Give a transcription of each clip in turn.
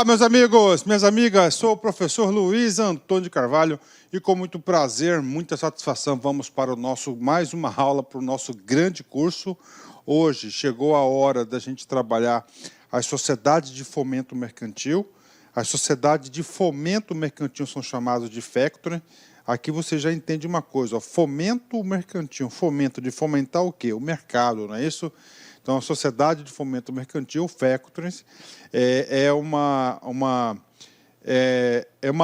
Olá, meus amigos, minhas amigas, sou o professor Luiz Antônio de Carvalho e com muito prazer, muita satisfação, vamos para mais uma aula para o nosso grande curso. Hoje chegou a hora da gente trabalhar as sociedades de fomento mercantil. As sociedades de fomento mercantil são chamadas de factoring. Aqui você já entende uma coisa, ó, fomento mercantil, fomento de fomentar o quê? O mercado, não é isso? Então, a Sociedade de Fomento Mercantil, factoring, é uma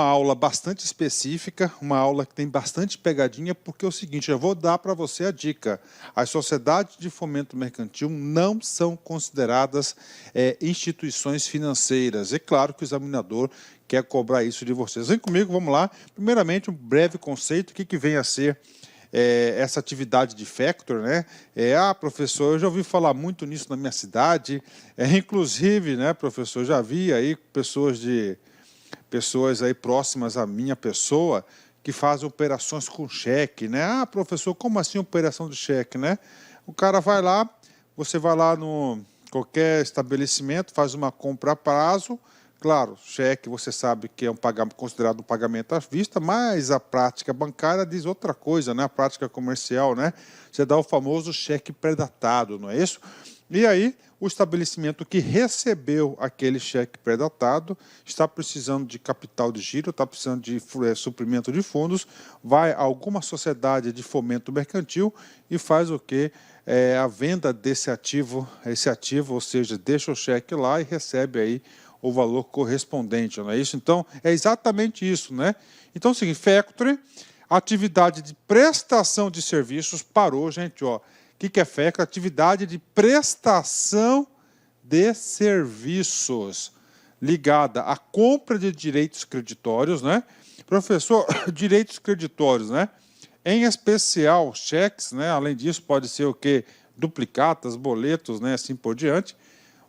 aula bastante específica, uma aula que tem bastante pegadinha, porque é o seguinte, eu vou dar para você a dica. As sociedades de fomento mercantil não são consideradas instituições financeiras. É claro que o examinador quer cobrar isso de vocês. Vem comigo, vamos lá. Primeiramente, um breve conceito, o que vem a ser essa atividade de factor, né? Professor, eu já ouvi falar muito nisso na minha cidade, inclusive, né, professor, já vi aí pessoas aí próximas à minha pessoa que fazem operações com cheque, né? Professor, como assim operação de cheque, né? O cara vai lá, você vai lá no qualquer estabelecimento, faz uma compra a prazo. Claro, cheque você sabe que é considerado um pagamento à vista, mas a prática bancária diz outra coisa, né? A prática comercial, né? Você dá o famoso cheque pré-datado, não é isso? E aí, o estabelecimento que recebeu aquele cheque pré-datado está precisando de capital de giro, está precisando de suprimento de fundos, vai a alguma sociedade de fomento mercantil e faz o quê? A venda desse ativo, ou seja, deixa o cheque lá e recebe aí o valor correspondente, não é isso? Então, é exatamente isso, né? Então, é o seguinte, factoring, atividade de prestação de serviços, parou, gente, ó. O que é factoring? Atividade de prestação de serviços, ligada à compra de direitos creditórios, né? Professor, direitos creditórios, né? Em especial, cheques, né? Além disso, pode ser o quê? Duplicatas, boletos, né? Assim por diante,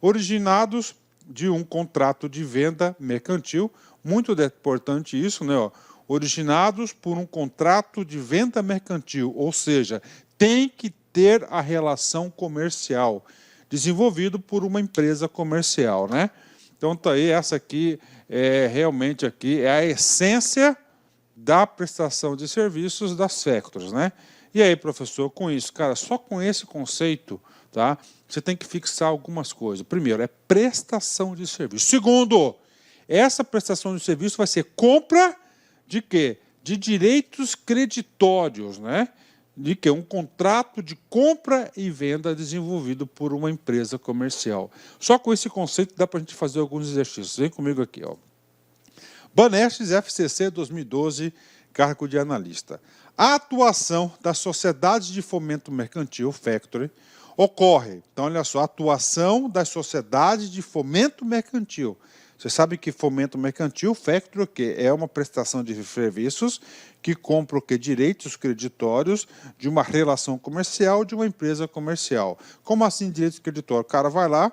originados de um contrato de venda mercantil, muito importante isso, né? Ó, originados por um contrato de venda mercantil, ou seja, tem que ter a relação comercial, desenvolvido por uma empresa comercial, né? Então, tá aí, essa aqui realmente aqui é a essência da prestação de serviços das factories, né? E aí, professor, com isso, cara, só com esse conceito, tá? Você tem que fixar algumas coisas. Primeiro, é prestação de serviço. Segundo, essa prestação de serviço vai ser compra de quê? De direitos creditórios, né? De quê? Um contrato de compra e venda desenvolvido por uma empresa comercial. Só com esse conceito dá para a gente fazer alguns exercícios. Vem comigo aqui, ó. Banestes FCC 2012, cargo de analista. A atuação das sociedades de fomento mercantil, factoring, ocorre. Então, olha só, a atuação das sociedades de fomento mercantil. Você sabe que fomento mercantil, factoring, o quê? É uma prestação de serviços que compra o quê? Direitos creditórios de uma relação comercial de uma empresa comercial. Como assim direitos creditórios? O cara vai lá,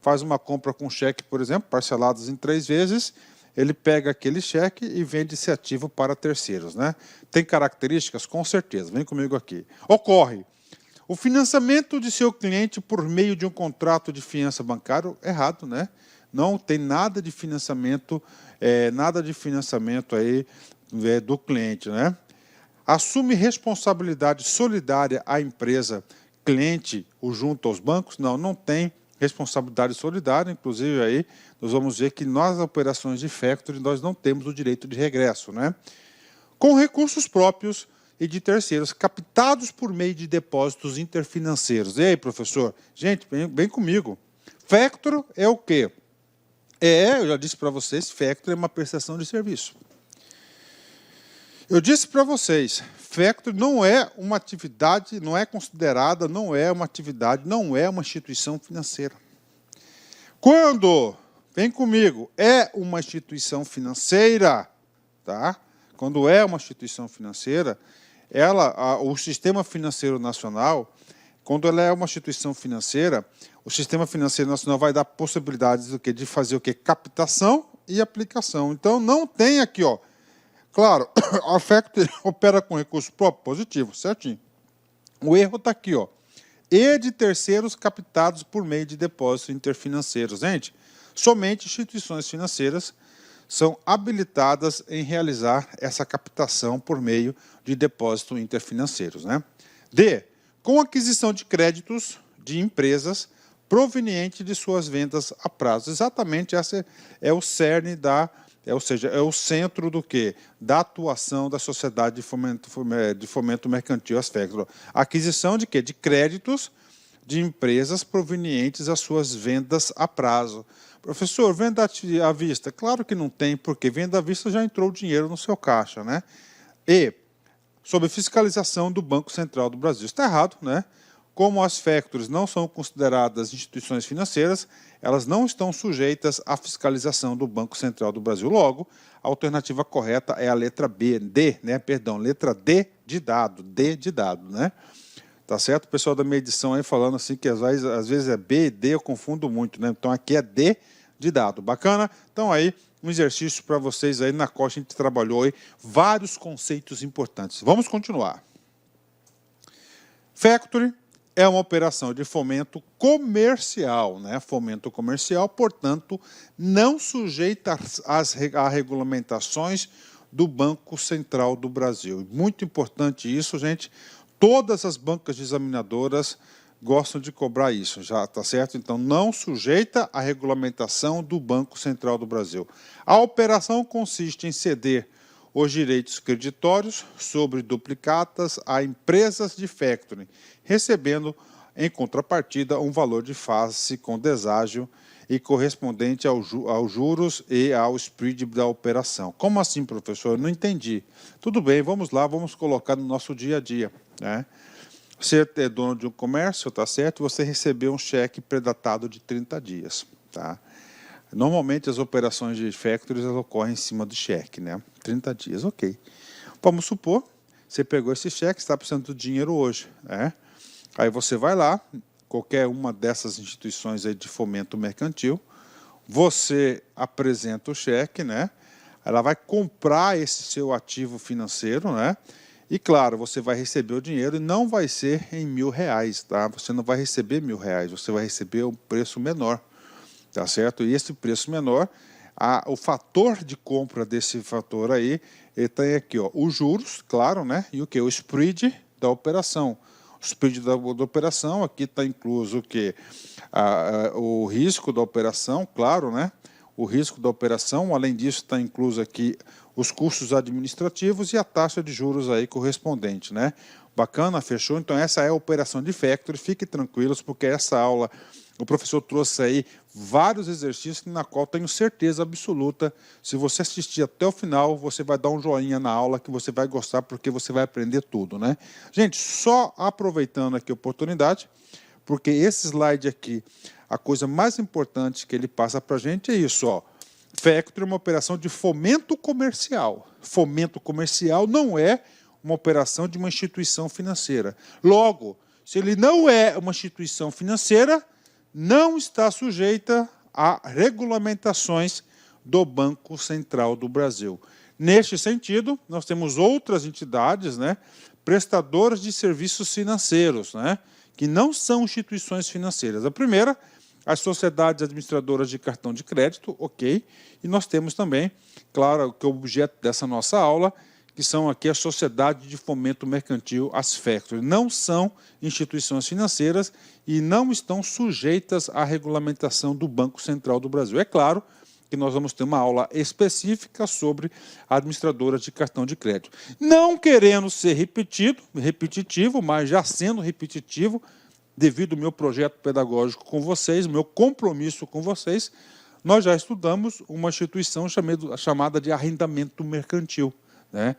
faz uma compra com cheque, por exemplo, parcelados em 3 vezes, ele pega aquele cheque e vende esse ativo para terceiros, né? Tem características? Com certeza. Vem comigo aqui. Ocorre o financiamento de seu cliente por meio de um contrato de fiança bancário, errado, né? Não tem nada de financiamento, aí do cliente, né? Assume responsabilidade solidária à empresa cliente ou junto aos bancos? Não, não tem responsabilidade solidária, inclusive aí nós vamos ver que nas operações de factoring nós não temos o direito de regresso, né? Com recursos próprios e de terceiros, captados por meio de depósitos interfinanceiros. E aí, professor? Gente, vem comigo. Factoring é o quê? Eu já disse para vocês, factoring é uma prestação de serviço. Eu disse para vocês, factoring não é uma atividade, não é considerada, não é uma atividade, não é uma instituição financeira. Quando, vem comigo, é uma instituição financeira, tá? Quando é uma instituição financeira, o Sistema Financeiro Nacional, quando ela é uma instituição financeira, o Sistema Financeiro Nacional vai dar possibilidades do quê? De fazer o quê? Captação e aplicação. Então, não tem aqui, ó. Claro, a factoring opera com recurso próprio, positivo, certinho. O erro está aqui, ó. E de terceiros captados por meio de depósitos interfinanceiros. Gente, Somente instituições financeiras são habilitadas em realizar essa captação por meio de depósitos interfinanceiros, né? D. Com aquisição de créditos de empresas proveniente de suas vendas a prazo. Exatamente, esse é o cerne ou seja, é o centro do quê? Da atuação da sociedade de fomento mercantil, as FECs. Aquisição de quê? De créditos de empresas provenientes das suas vendas a prazo. Professor, venda à vista? Claro que não tem, porque venda à vista já entrou o dinheiro no seu caixa, né? E, sob fiscalização do Banco Central do Brasil. Está errado, né? Como as factories não são consideradas instituições financeiras, elas não estão sujeitas à fiscalização do Banco Central do Brasil. Logo, a alternativa correta é a letra B, D, né? Perdão, letra D de dado, né? Tá certo? O pessoal da minha edição aí falando assim que às vezes é B e D, eu confundo muito, né? Então aqui é D de dado. Bacana? Então aí um exercício para vocês aí na qual a gente trabalhou aí vários conceitos importantes. Vamos continuar. Factory é uma operação de fomento comercial, né? Fomento comercial, portanto, não sujeita a regulamentações do Banco Central do Brasil. Muito importante isso, gente. Todas as bancas examinadoras gostam de cobrar isso, já está certo? Então, não sujeita à regulamentação do Banco Central do Brasil. A operação consiste em ceder os direitos creditórios sobre duplicatas a empresas de factoring, recebendo, em contrapartida, um valor de face com deságio e correspondente aos juros e ao spread da operação. Como assim, professor? Eu não entendi. Tudo bem, vamos lá, vamos colocar no nosso dia a dia, né? Você é dono de um comércio, tá certo? Você recebeu um cheque predatado de 30 dias, tá? Normalmente as operações de factories ocorrem em cima do cheque, né? 30 dias, ok. Vamos supor, você pegou esse cheque, está precisando do dinheiro hoje, né? Aí você vai lá, qualquer uma dessas instituições aí de fomento mercantil, você apresenta o cheque, né? Ela vai comprar esse seu ativo financeiro, né? E claro, você vai receber o dinheiro e não vai ser em R$1.000, tá? Você não vai receber R$1.000, você vai receber um preço menor, tá certo? E esse preço menor, o fator de compra desse fator aí, ele tem aqui, ó, os juros, claro, né? E o que? O spread da operação. O spread da operação, aqui está incluso o que? O risco da operação, claro, né? O risco da operação, além disso, está incluso aqui os custos administrativos e a taxa de juros aí correspondente, né? Bacana, fechou? Então essa é a operação de factory, fiquem tranquilos, porque essa aula o professor trouxe aí vários exercícios na qual tenho certeza absoluta, se você assistir até o final, você vai dar um joinha na aula que você vai gostar, porque você vai aprender tudo, né? Gente, só aproveitando aqui a oportunidade, porque esse slide aqui, a coisa mais importante que ele passa para a gente é isso, ó. Factory é uma operação de fomento comercial. Fomento comercial não é uma operação de uma instituição financeira. Logo, se ele não é uma instituição financeira, não está sujeita a regulamentações do Banco Central do Brasil. Neste sentido, nós temos outras entidades, né, prestadoras de serviços financeiros, né, que não são instituições financeiras. A primeira, as sociedades administradoras de cartão de crédito, ok, e nós temos também, claro, que é o objeto dessa nossa aula, que são aqui as sociedades de fomento mercantil, as factories. Não são instituições financeiras e não estão sujeitas à regulamentação do Banco Central do Brasil. É claro que nós vamos ter uma aula específica sobre administradoras de cartão de crédito. Não querendo ser repetitivo, mas já sendo repetitivo, devido ao meu projeto pedagógico com vocês, meu compromisso com vocês, nós já estudamos uma instituição chamada de arrendamento mercantil, né?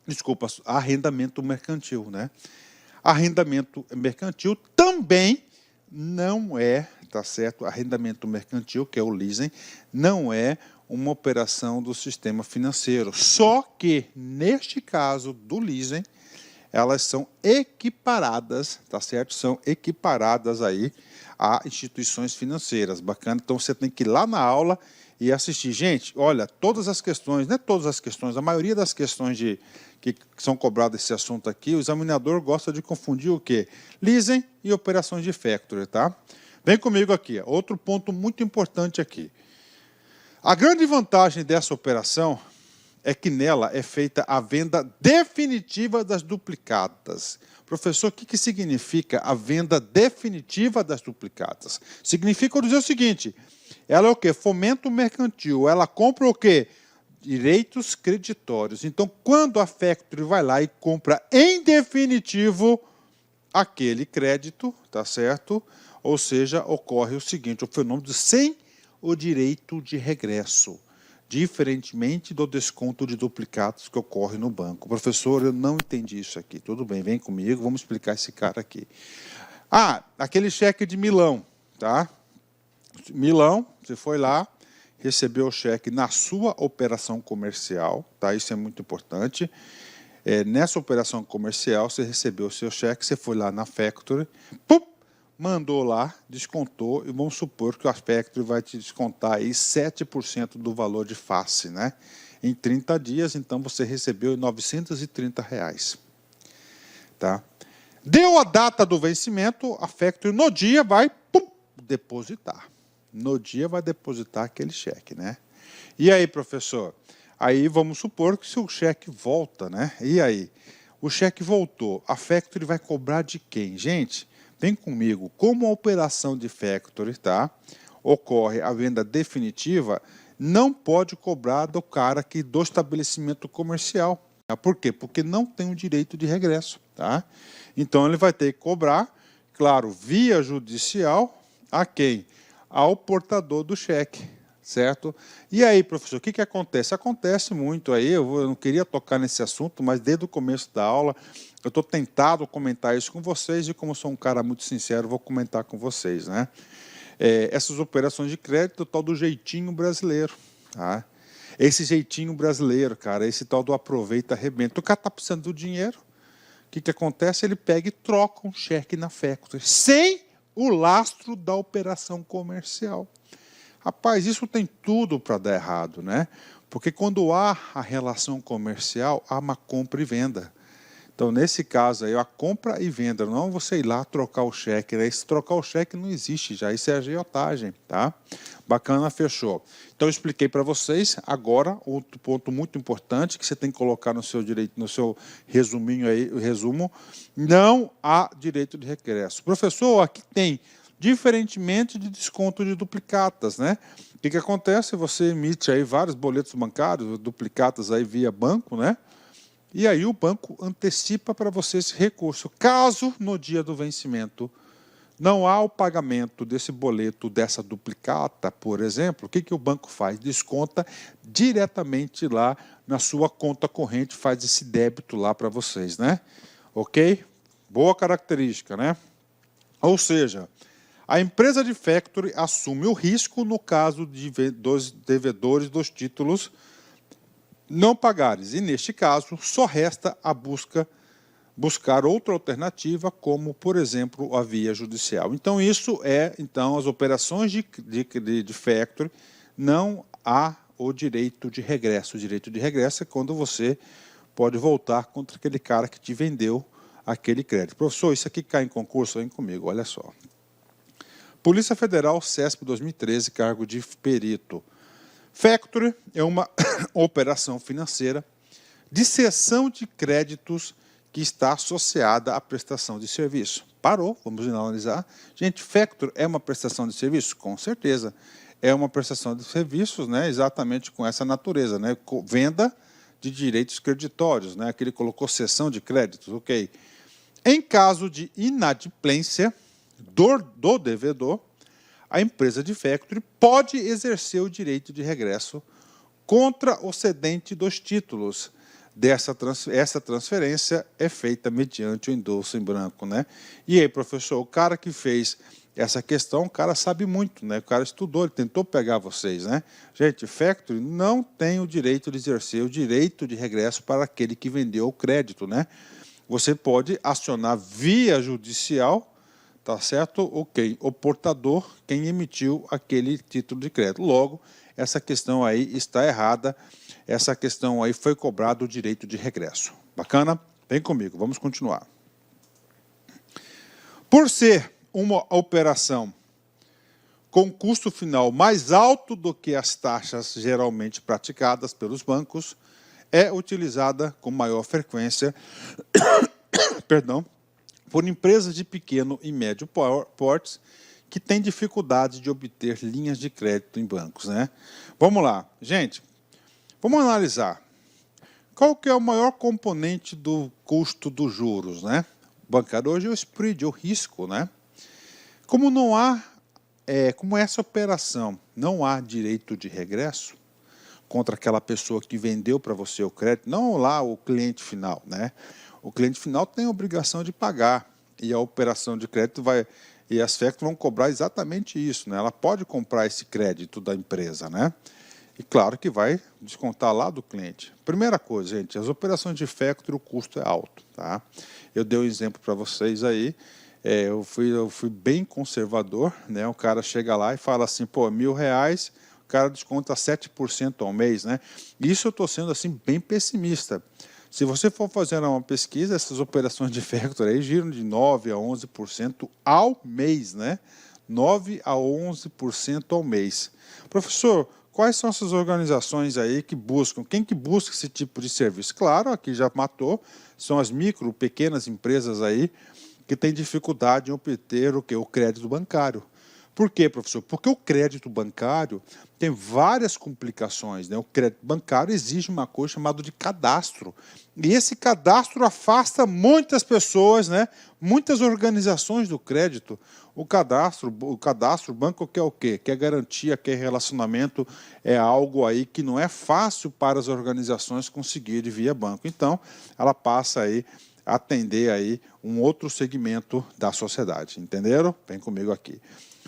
Desculpa, arrendamento mercantil, né? Arrendamento mercantil também não é, tá certo? Arrendamento mercantil, que é o leasing, não é uma operação do sistema financeiro. Só que, neste caso do leasing, elas são equiparadas, tá certo? São equiparadas aí a instituições financeiras. Bacana? Então, você tem que ir lá na aula e assistir. Gente, olha, todas as questões, não é todas as questões, a maioria das questões que são cobradas desse assunto aqui, o examinador gosta de confundir o quê? Leasing e operações de factory, tá? Vem comigo aqui, outro ponto muito importante aqui. A grande vantagem dessa operação é que nela é feita a venda definitiva das duplicatas. Professor, o que significa a venda definitiva das duplicatas? Significa dizer o seguinte, ela é o quê? Fomento mercantil, ela compra o quê? Direitos creditórios. Então, quando a Factory vai lá e compra em definitivo aquele crédito, tá certo? Ou seja, ocorre o seguinte, o fenômeno sem o direito de regresso, diferentemente do desconto de duplicados que ocorre no banco. Professor, eu não entendi isso aqui. Tudo bem, vem comigo, vamos explicar esse cara aqui. Ah, aquele cheque de Milão, tá? Milão, você foi lá, recebeu o cheque na sua operação comercial, tá? Isso é muito importante. Nessa operação comercial, você recebeu o seu cheque, você foi lá na Factory, pum, mandou lá, descontou, e vamos supor que a Factory vai te descontar aí 7% do valor de face, né? Em 30 dias, então você recebeu R$ 930. Tá? Deu a data do vencimento, a Factory no dia vai depositar. No dia vai depositar aquele cheque, né? E aí, professor? Aí vamos supor que o cheque volta, né? E aí? O cheque voltou, a Factory vai cobrar de quem? Gente, vem comigo, como a operação de Factory, tá? Ocorre a venda definitiva, não pode cobrar do cara aqui do estabelecimento comercial. Por quê? Porque não tem o direito de regresso, tá? Então ele vai ter que cobrar, claro, via judicial, a quem? Ao portador do cheque, certo? E aí, professor, o que acontece? Acontece muito aí, eu não queria tocar nesse assunto, mas desde o começo da aula, eu estou tentado comentar isso com vocês, e como sou um cara muito sincero, vou comentar com vocês, né? Essas operações de crédito, o tal do jeitinho brasileiro, tá? Esse jeitinho brasileiro, cara, esse tal do aproveita, arrebenta. O cara está precisando do dinheiro, o que acontece? Ele pega e troca um cheque na Factory, sem o lastro da operação comercial. Rapaz, isso tem tudo para dar errado, né? Porque quando há a relação comercial, há uma compra e venda. Então, nesse caso aí, a compra e venda, não você ir lá trocar o cheque, né? Se trocar o cheque não existe já, isso é agiotagem, tá? Bacana, fechou. Então, eu expliquei para vocês, agora, outro ponto muito importante que você tem que colocar no seu direito, no seu resuminho aí, o resumo, não há direito de regresso. Professor, aqui tem, diferentemente de desconto de duplicatas, né? O que acontece? Você emite aí vários boletos bancários, duplicatas aí via banco, né? E aí o banco antecipa para você esse recurso. Caso no dia do vencimento não há o pagamento desse boleto, dessa duplicata, por exemplo, o que o banco faz? Desconta diretamente lá na sua conta corrente, faz esse débito lá para vocês, né? Ok? Boa característica, né? Ou seja, a empresa de Factory assume o risco no caso dos devedores dos títulos não pagares. E, neste caso, só resta a buscar outra alternativa, como, por exemplo, a via judicial. Então, isso as operações de Factory, não há o direito de regresso. O direito de regresso é quando você pode voltar contra aquele cara que te vendeu aquele crédito. Professor, isso aqui cai em concurso? Vem comigo, olha só. Polícia Federal, CESP 2013, cargo de perito. Factory é uma operação financeira de cessão de créditos que está associada à prestação de serviço. Parou, vamos analisar. Gente, Factory é uma prestação de serviço? Com certeza. É uma prestação de serviços, né, exatamente com essa natureza, né, venda de direitos creditórios, né, que ele colocou cessão de créditos, ok. Em caso de inadimplência do devedor, a empresa de Factory pode exercer o direito de regresso contra o cedente dos títulos. Essa transferência é feita mediante o endosso em branco, né? E aí, professor, o cara que fez essa questão, o cara sabe muito, né? O cara estudou, ele tentou pegar vocês, né? Gente, Factory não tem o direito de exercer o direito de regresso para aquele que vendeu o crédito, né? Você pode acionar via judicial, tá certo? Ok, o portador, quem emitiu aquele título de crédito. Logo, essa questão aí está errada, essa questão aí foi cobrado o direito de regresso. Bacana? Vem comigo, vamos continuar. Por ser uma operação com custo final mais alto do que as taxas geralmente praticadas pelos bancos, é utilizada com maior frequência perdão, por empresas de pequeno e médio porte que têm dificuldade de obter linhas de crédito em bancos, né? Vamos lá, gente, vamos analisar. Qual que é o maior componente do custo dos juros, né? Bancário hoje é o spread, o risco, né? Como não há, como essa operação não há direito de regresso contra aquela pessoa que vendeu para você o crédito, não lá o cliente final, né? O cliente final tem a obrigação de pagar e a operação de crédito e as FECT vão cobrar exatamente isso, né? Ela pode comprar esse crédito da empresa, né? E claro que vai descontar lá do cliente. Primeira coisa, gente, as operações de factoring, o custo é alto, tá? Eu dei um exemplo para vocês aí, eu fui bem conservador, né? O cara chega lá e fala assim, pô, R$1.000, o cara desconta 7% ao mês, né? Isso eu estou sendo assim bem pessimista. Se você for fazer uma pesquisa, essas operações de factoring aí giram de 9% a 11% ao mês, né? 9% a 11% ao mês. Professor, quais são essas organizações aí que buscam? Quem que busca esse tipo de serviço? Claro, aqui já matou, são as micro, pequenas empresas aí que têm dificuldade em obter o quê? O crédito bancário. Por quê, professor? Porque o crédito bancário tem várias complicações, né? O crédito bancário exige uma coisa chamada de cadastro. E esse cadastro afasta muitas pessoas, né? Muitas organizações do crédito. O cadastro, o banco quer o quê? Quer garantia, quer relacionamento, é algo aí que não é fácil para as organizações conseguirem via banco. Então, ela passa aí a atender aí um outro segmento da sociedade. Entenderam? Vem comigo aqui.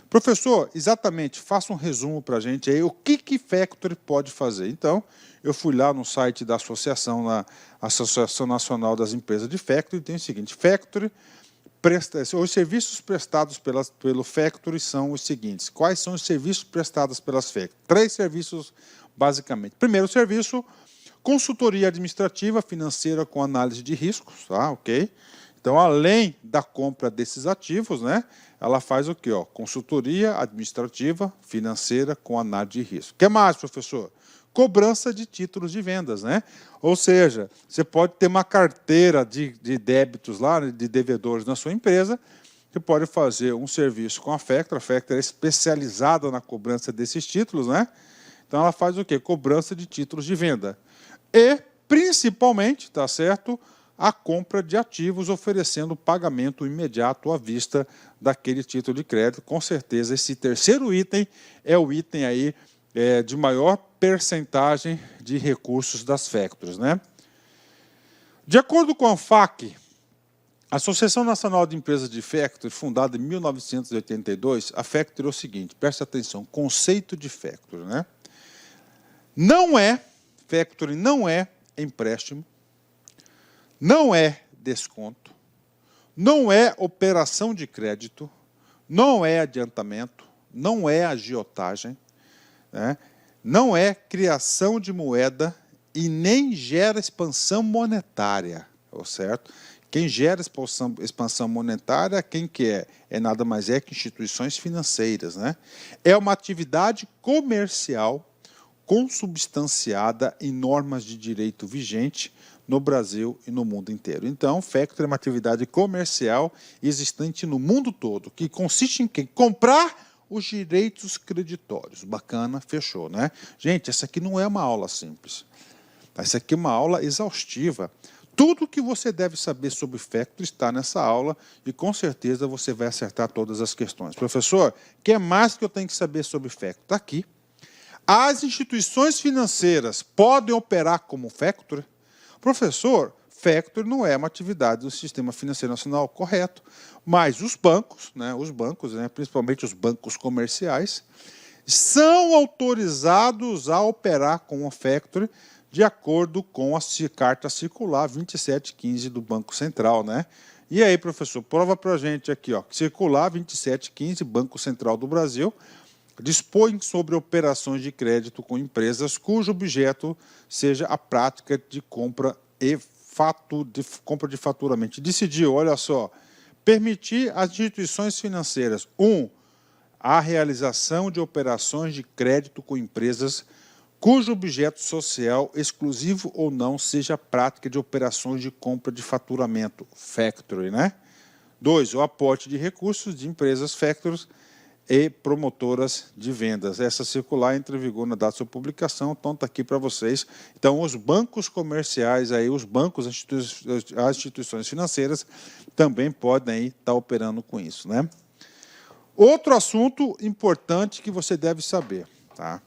Professor, exatamente, faça um resumo para a gente aí, o que factoring pode fazer. Então, eu fui lá no site da associação, na Associação Nacional das Empresas de Factoring, e tem o seguinte, factoring, os serviços prestados pelo factoring são os seguintes. Quais são os serviços prestados pelas factoring? 3 serviços, basicamente. Primeiro serviço, consultoria administrativa financeira com análise de riscos, tá? Ok? Então, além da compra desses ativos, né, ela faz o quê? Ó, consultoria administrativa financeira com análise de risco. O que mais, professor? Cobrança de títulos de vendas, né? Ou seja, você pode ter uma carteira de débitos lá, de devedores na sua empresa, você pode fazer um serviço com a factoring é especializada na cobrança desses títulos, né? Então, ela faz o quê? Cobrança de títulos de venda. E, principalmente, tá certo? A compra de ativos oferecendo pagamento imediato à vista daquele título de crédito. Com certeza, esse terceiro item é o item aí, de maior percentagem de recursos das factories, né? De acordo com a ANFAC, Associação Nacional de Empresas de Factoring, fundada em 1982, a factoring é o seguinte, preste atenção, conceito de factoring, né? Factoring não é empréstimo, não é desconto, não é operação de crédito, não é adiantamento, não é agiotagem, né? Não é criação de moeda e nem gera expansão monetária, certo? Quem gera expansão monetária, quem que é? É nada mais que instituições financeiras, né? É uma atividade comercial consubstanciada em normas de direito vigente no Brasil e no mundo inteiro. Então, factoring é uma atividade comercial existente no mundo todo, que consiste em quê? Comprar os direitos creditórios. Bacana, fechou, né? Gente, essa aqui não é uma aula simples. Essa aqui é uma aula exaustiva. Tudo o que você deve saber sobre factoring está nessa aula e, com certeza, você vai acertar todas as questões. Professor, o que mais que eu tenho que saber sobre factoring? Está aqui. As instituições financeiras podem operar como factoring? Professor, factoring não é uma atividade do Sistema Financeiro Nacional, correto. Mas os bancos, principalmente os bancos comerciais, são autorizados a operar com o factoring de acordo com a carta circular 2715 do Banco Central, né? E aí, professor, prova para a gente aqui, ó, circular 2715, Banco Central do Brasil, dispõe sobre operações de crédito com empresas cujo objeto seja a prática de compra de faturamento. Decidiu, olha só, permitir às instituições financeiras, a realização de operações de crédito com empresas cujo objeto social, exclusivo ou não, seja a prática de operações de compra de faturamento, factory, né? 2, o aporte de recursos de empresas factories e promotoras de vendas. Essa circular entra em vigor na data de sua publicação, então está aqui para vocês. Então, os bancos comerciais, aí, os bancos, as instituições financeiras, também podem aí estar operando com isso, né? Outro assunto importante que você deve saber, tá?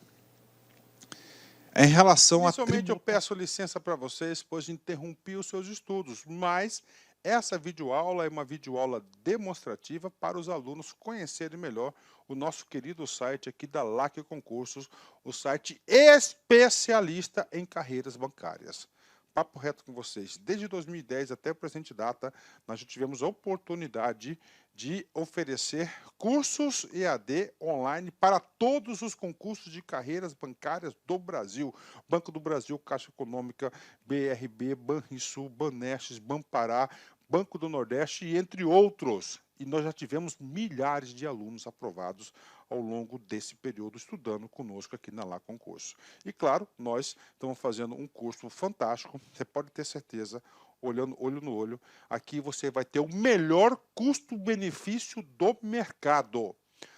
Em relação a... Inicialmente, eu peço licença para vocês, pois interrompi os seus estudos, mas essa videoaula é uma videoaula demonstrativa para os alunos conhecerem melhor o nosso querido site aqui da LAC Concursos, o site especialista em carreiras bancárias. Papo reto com vocês, desde 2010 até a presente data, nós já tivemos a oportunidade de oferecer cursos EAD online para todos os concursos de carreiras bancárias do Brasil. Banco do Brasil, Caixa Econômica, BRB, Banrisul, Banestes, Banpará, Banco do Nordeste e entre outros. E nós já tivemos milhares de alunos aprovados ao longo desse período estudando conosco aqui na LAC Concurso. E claro, nós estamos fazendo um curso fantástico, você pode ter certeza, olhando olho no olho, aqui você vai ter o melhor custo-benefício do mercado.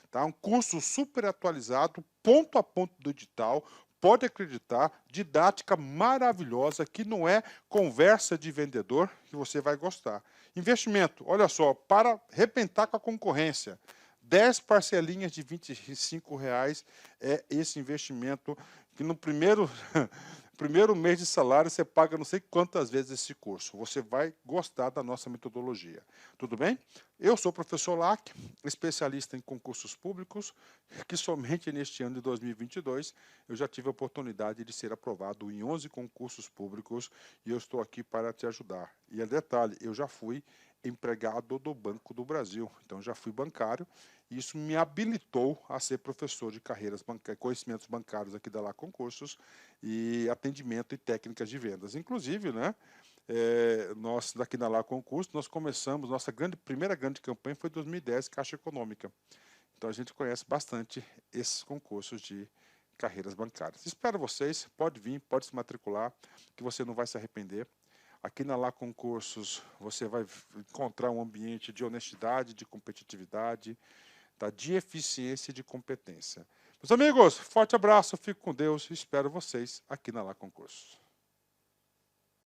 Tá? Um curso super atualizado, ponto a ponto do edital, pode acreditar, didática maravilhosa, que não é conversa de vendedor, que você vai gostar. Investimento, olha só, para arrebentar com a concorrência, 10 parcelinhas de R$ 25 é esse investimento que no primeiro mês de salário você paga não sei quantas vezes esse curso. Você vai gostar da nossa metodologia. Tudo bem? Eu sou o professor Lac, especialista em concursos públicos, que somente neste ano de 2022 eu já tive a oportunidade de ser aprovado em 11 concursos públicos e eu estou aqui para te ajudar. E detalhe, eu já fui empregado do Banco do Brasil, então já fui bancário e isso me habilitou a ser professor de carreiras bancárias, conhecimentos bancários aqui da LAC Concursos e atendimento e técnicas de vendas. Inclusive, né, nós daqui da LAC Concursos, nós começamos, nossa primeira grande campanha foi em 2010, Caixa Econômica. Então a gente conhece bastante esses concursos de carreiras bancárias. Espero vocês, pode vir, pode se matricular, que você não vai se arrepender. Aqui na LAC Concursos você vai encontrar um ambiente de honestidade, de competitividade, tá? De eficiência e de competência. Meus amigos, forte abraço, fico com Deus e espero vocês aqui na LAC Concursos.